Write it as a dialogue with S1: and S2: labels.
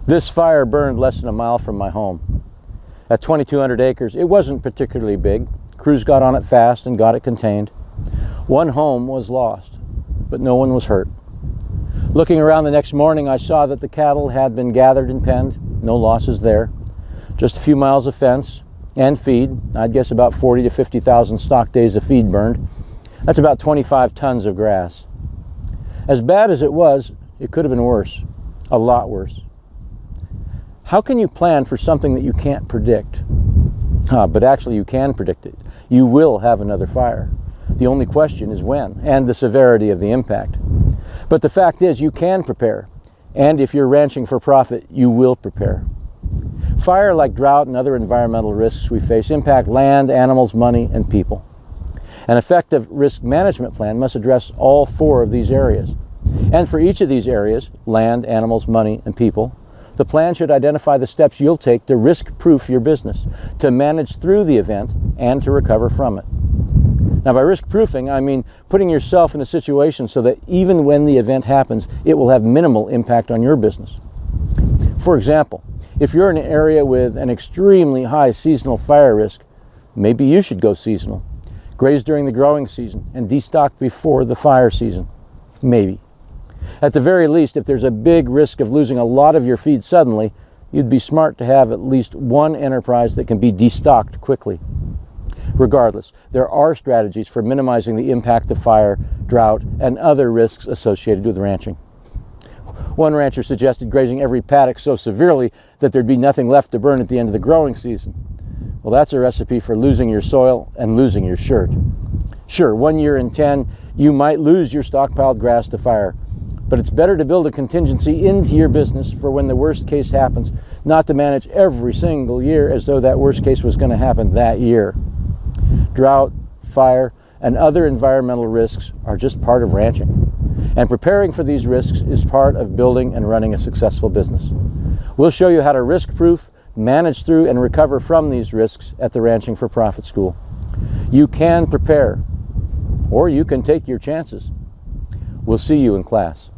S1: This fire burned less than a mile from my home. At 2,200 acres, it wasn't particularly big. Crews got on it fast and got it contained. One home was lost, but no one was hurt. Looking around the next morning, I saw that the cattle had been gathered and penned. No losses there. Just a few miles of fence and feed. I'd guess about 40 to 50,000 stock days of feed burned. That's about 25 tons of grass. As bad as it was, it could have been worse. A lot worse. How can you plan for something that you can't predict? But actually you can predict it. You will have another fire. The only question is when, and the severity of the impact. But the fact is you can prepare. And if you're ranching for profit, you will prepare. Fire, like drought and other environmental risks we face, impact land, animals, money, and people. An effective risk management plan must address all four of these areas. And for each of these areas, land, animals, money, and people, the plan should identify the steps you'll take to risk-proof your business, to manage through the event, and to recover from it. Now, by risk-proofing, I mean putting yourself in a situation so that even when the event happens, it will have minimal impact on your business. For example, if you're in an area with an extremely high seasonal fire risk, maybe you should go seasonal. Graze during the growing season and destock before the fire season. Maybe. At the very least, if there's a big risk of losing a lot of your feed suddenly, you'd be smart to have at least one enterprise that can be destocked quickly. Regardless, there are strategies for minimizing the impact of fire, drought, and other risks associated with ranching. One rancher suggested grazing every paddock so severely that there'd be nothing left to burn at the end of the growing season. Well, that's a recipe for losing your soil and losing your shirt. Sure, 1 year in 10, you might lose your stockpiled grass to fire, but it's better to build a contingency into your business for when the worst case happens, not to manage every single year as though that worst case was going to happen that year. Drought, fire, and other environmental risks are just part of ranching. And preparing for these risks is part of building and running a successful business. We'll show you how to risk-proof, manage through, and recover from these risks at the Ranching for Profit School. You can prepare, or you can take your chances. We'll see you in class.